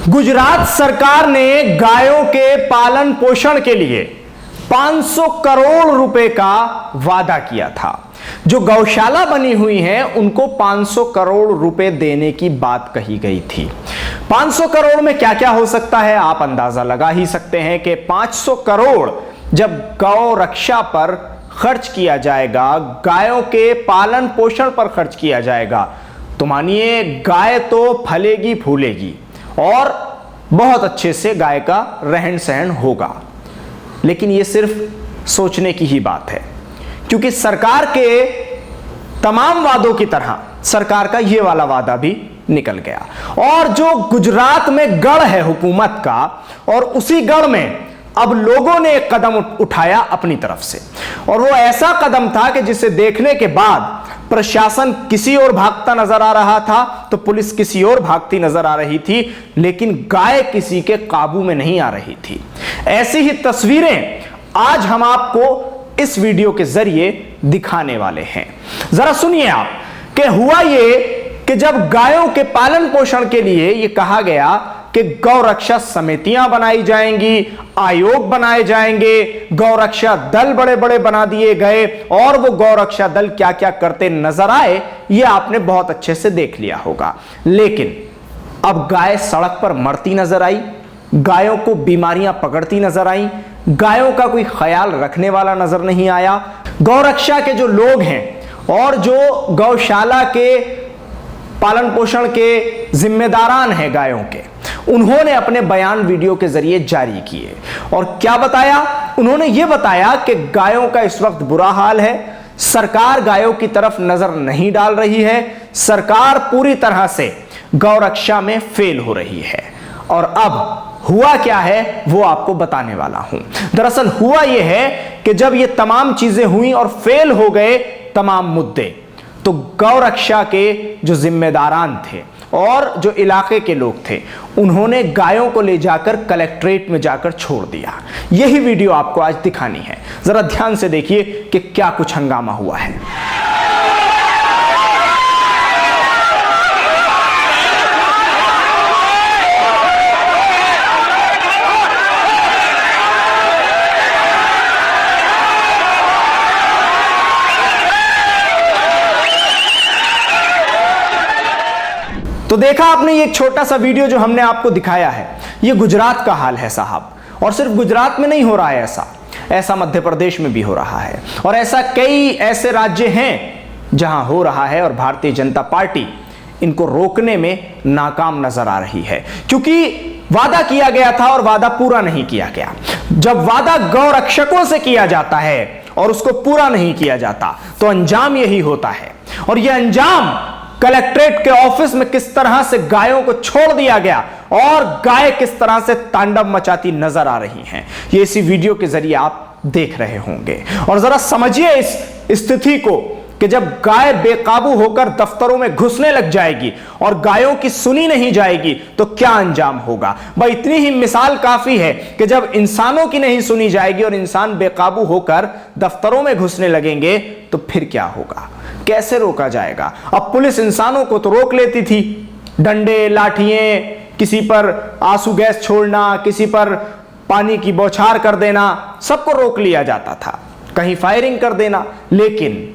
गुजरात सरकार ने गायों के पालन पोषण के लिए 500 करोड़ रुपए का वादा किया था। जो गौशाला बनी हुई है उनको 500 करोड़ रुपए देने की बात कही गई थी। 500 करोड़ में क्या क्या हो सकता है आप अंदाजा लगा ही सकते हैं कि 500 करोड़ जब गौ रक्षा पर खर्च किया जाएगा, गायों के पालन पोषण पर खर्च किया जाएगा, तो मानिए गाय तो फलेगी फूलेगी और बहुत अच्छे से गाय का रहन सहन होगा। लेकिन यह सिर्फ सोचने की ही बात है, क्योंकि सरकार के तमाम वादों की तरह सरकार का यह वाला वादा भी निकल गया। और जो गुजरात में गढ़ है हुकूमत का, और उसी गढ़ में अब लोगों ने एक कदम उठाया अपनी तरफ से, और वो ऐसा कदम था कि जिसे देखने के बाद प्रशासन किसी और भागता नजर आ रहा था तो पुलिस किसी और भागती नजर आ रही थी, लेकिन गाय किसी के काबू में नहीं आ रही थी। ऐसी ही तस्वीरें आज हम आपको इस वीडियो के जरिए दिखाने वाले हैं। जरा सुनिए आप कि हुआ ये कि जब गायों के पालन पोषण के लिए यह कहा गया कि गौ रक्षा समितियां बनाई जाएंगी, आयोग बनाए जाएंगे, गौ रक्षा दल बड़े बड़े बना दिए गए, और वो गौ रक्षा दल क्या क्या करते नजर आए ये आपने बहुत अच्छे से देख लिया होगा। लेकिन अब गाय सड़क पर मरती नजर आई, गायों को बीमारियां पकड़ती नजर आई, गायों का कोई ख्याल रखने वाला नजर नहीं आया। गौ रक्षा के जो लोग हैं और जो गौशाला के पालन पोषण के जिम्मेदारान हैं गायों के, उन्होंने अपने बयान वीडियो के जरिए जारी किए और क्या बताया? उन्होंने यह बताया कि गायों का इस वक्त बुरा हाल है, सरकार गायों की तरफ नजर नहीं डाल रही है, सरकार पूरी तरह से गौ रक्षा में फेल हो रही है। और अब हुआ क्या है वो आपको बताने वाला हूं। दरअसल हुआ यह है कि जब ये तमाम चीजें हुई और फेल हो गए तमाम मुद्दे, तो गौ रक्षा के जो जिम्मेदारान थे और जो इलाके के लोग थे, उन्होंने गायों को ले जाकर कलेक्ट्रेट में जाकर छोड़ दिया। यही वीडियो आपको आज दिखानी है। जरा ध्यान से देखिए कि क्या कुछ हंगामा हुआ है। तो देखा आपने ये एक छोटा सा वीडियो जो हमने आपको दिखाया है, ये गुजरात का हाल है साहब। और सिर्फ गुजरात में नहीं हो रहा है ऐसा मध्य प्रदेश में भी हो रहा है, और ऐसा कई ऐसे राज्य हैं जहां हो रहा है, और भारतीय जनता पार्टी इनको रोकने में नाकाम नजर आ रही है। क्योंकि वादा किया गया था और वादा पूरा नहीं किया गया। जब वादा गौ रक्षकों से किया जाता है और उसको पूरा नहीं किया जाता तो अंजाम यही होता है। और यह अंजाम कलेक्ट्रेट के ऑफिस में किस तरह से गायों को छोड़ दिया गया और गाय किस तरह से तांडव मचाती नजर आ रही हैं, ये इसी वीडियो के जरिए आप देख रहे होंगे। और जरा समझिए इस स्थिति को कि जब गाय बेकाबू होकर दफ्तरों में घुसने लग जाएगी और गायों की सुनी नहीं जाएगी तो क्या अंजाम होगा। भाई इतनी ही मिसाल काफी है कि जब इंसानों की नहीं सुनी जाएगी और इंसान बेकाबू होकर दफ्तरों में घुसने लगेंगे तो फिर क्या होगा, कैसे रोका जाएगा। अब पुलिस इंसानों को तो रोक लेती थी, डंडे लाठियां, किसी पर आंसू गैस छोड़ना, किसी पर पानी की बौछार कर देना, सबको रोक लिया जाता था, कहीं फायरिंग कर देना। लेकिन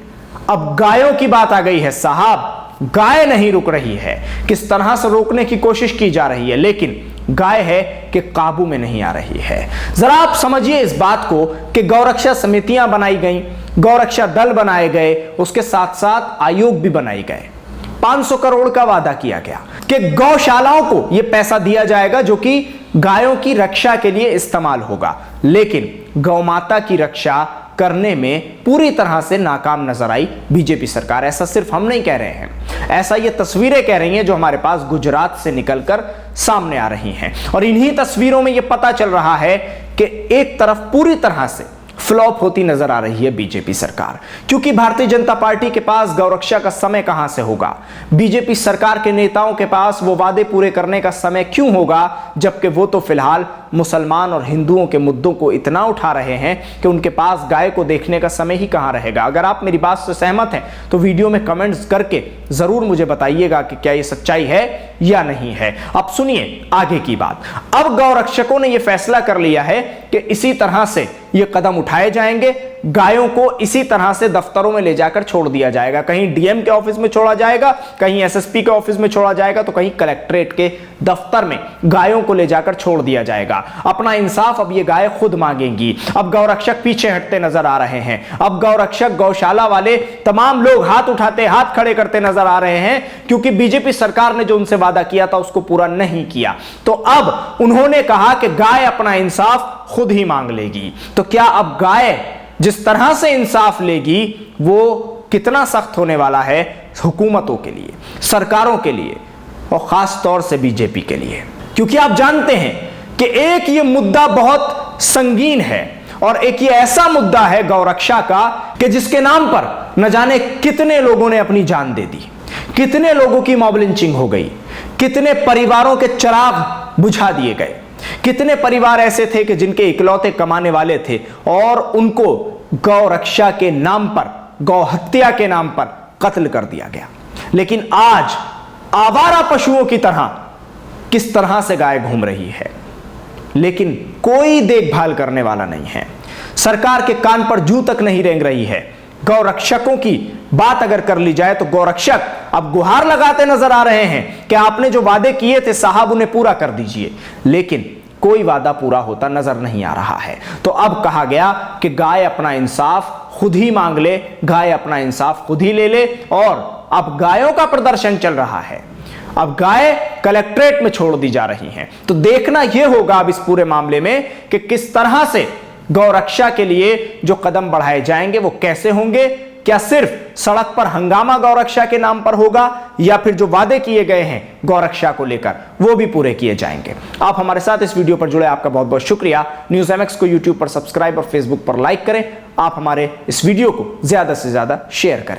अब गायों की बात आ गई है साहब, गाय नहीं रुक रही है। किस तरह से रोकने की कोशिश की जा रही है, लेकिन गाय है कि काबू में नहीं आ रही है। जरा आप समझिए इस बात को कि गौरक्षा समितियां बनाई गई, गौरक्षा दल बनाए गए, उसके साथ साथ आयोग भी बनाए गए। 500 करोड़ का वादा किया गया कि गौशालाओं को यह पैसा दिया जाएगा जो कि गायों की रक्षा के लिए इस्तेमाल होगा। लेकिन गौमाता की रक्षा करने में पूरी तरह से नाकाम नजर आई बीजेपी सरकार। ऐसा सिर्फ हम नहीं कह रहे हैं, ऐसा ये तस्वीरें कह रही हैं जो हमारे पास गुजरात से निकलकर सामने आ रही हैं। और इन्हीं तस्वीरों में ये पता चल रहा है कि एक तरफ पूरी तरह से फ्लॉप होती नजर आ रही है बीजेपी सरकार, क्योंकि भारतीय जनता पार्टी के पास गौरक्षा का समय कहां से होगा। बीजेपी सरकार के नेताओं के पास वो वादे पूरे करने का समय क्यों होगा, जबकि वो तो फिलहाल मुसलमान और हिंदुओं के मुद्दों को इतना उठा रहे हैं कि उनके पास गाय को देखने का समय ही कहां रहेगा। अगर आप मेरी बात से सहमत हैं तो वीडियो में कमेंट्स करके जरूर मुझे बताइएगा कि क्या ये सच्चाई है या नहीं है। अब सुनिए आगे की बात। अब गौरक्षकों ने यह फैसला कर लिया है कि इसी तरह से ये कदम उठाए जाएंगे, गायों को इसी तरह से दफ्तरों में ले जाकर छोड़ दिया जाएगा। कहीं डीएम के ऑफिस में छोड़ा जाएगा, कहीं एसएसपी के ऑफिस में छोड़ा जाएगा, तो कहीं कलेक्ट्रेट के दफ्तर में गायों को ले जाकर छोड़ दिया जाएगा। अपना इंसाफ अब ये गाय खुद मांगेंगी। अब गौरक्षक पीछे हटते नजर आ रहे हैं। अब गौरक्षक, गौशाला वाले तमाम लोग हाथ उठाते, हाथ खड़े करते नजर आ रहे हैं, क्योंकि बीजेपी सरकार ने जो उनसे वादा किया था उसको पूरा नहीं किया। तो अब उन्होंने कहा कि गाय अपना इंसाफ खुद ही मांग लेगी। तो क्या अब गाय जिस तरह से इंसाफ लेगी वो कितना सख्त होने वाला है हुकूमतों के लिए, सरकारों के लिए और खास तौर से बीजेपी के लिए, क्योंकि आप जानते हैं कि एक ये मुद्दा बहुत संगीन है और एक ये ऐसा मुद्दा है गौरक्षा का कि जिसके नाम पर न जाने कितने लोगों ने अपनी जान दे दी, कितने लोगों की मॉब लिंचिंग हो गई, कितने परिवारों के चिराग बुझा दिए गए, कितने परिवार ऐसे थे कि जिनके इकलौते कमाने वाले थे और उनको गौ रक्षा के नाम पर, गौ हत्या के नाम पर कत्ल कर दिया गया। लेकिन आज आवारा पशुओं की तरह किस तरह से गाय घूम रही है, लेकिन कोई देखभाल करने वाला नहीं है। सरकार के कान पर जूं तक नहीं रेंग रही है। गौरक्षकों की बात अगर कर ली जाए तो गौरक्षक अब गुहार लगाते नजर आ रहे हैं कि आपने जो वादे किए थे साहब उन्हें पूरा कर दीजिए, लेकिन कोई वादा पूरा होता नजर नहीं आ रहा है। तो अब कहा गया कि गाय अपना इंसाफ खुद ही मांग ले, गाय अपना इंसाफ खुद ही ले ले, और अब गायों का प्रदर्शन चल रहा है। अब गाय कलेक्ट्रेट में छोड़ दी जा रही हैं। तो देखना यह होगा अब इस पूरे मामले में कि किस तरह से गौरक्षा के लिए जो कदम बढ़ाए जाएंगे वो कैसे होंगे। क्या सिर्फ सड़क पर हंगामा गौरक्षा के नाम पर होगा, या फिर जो वादे किए गए हैं गौरक्षा को लेकर वो भी पूरे किए जाएंगे। आप हमारे साथ इस वीडियो पर जुड़े, आपका बहुत बहुत शुक्रिया। न्यूज़ एमएक्स को यूट्यूब पर सब्सक्राइब और फेसबुक पर लाइक करें। आप हमारे इस वीडियो को ज्यादा से ज्यादा शेयर करें।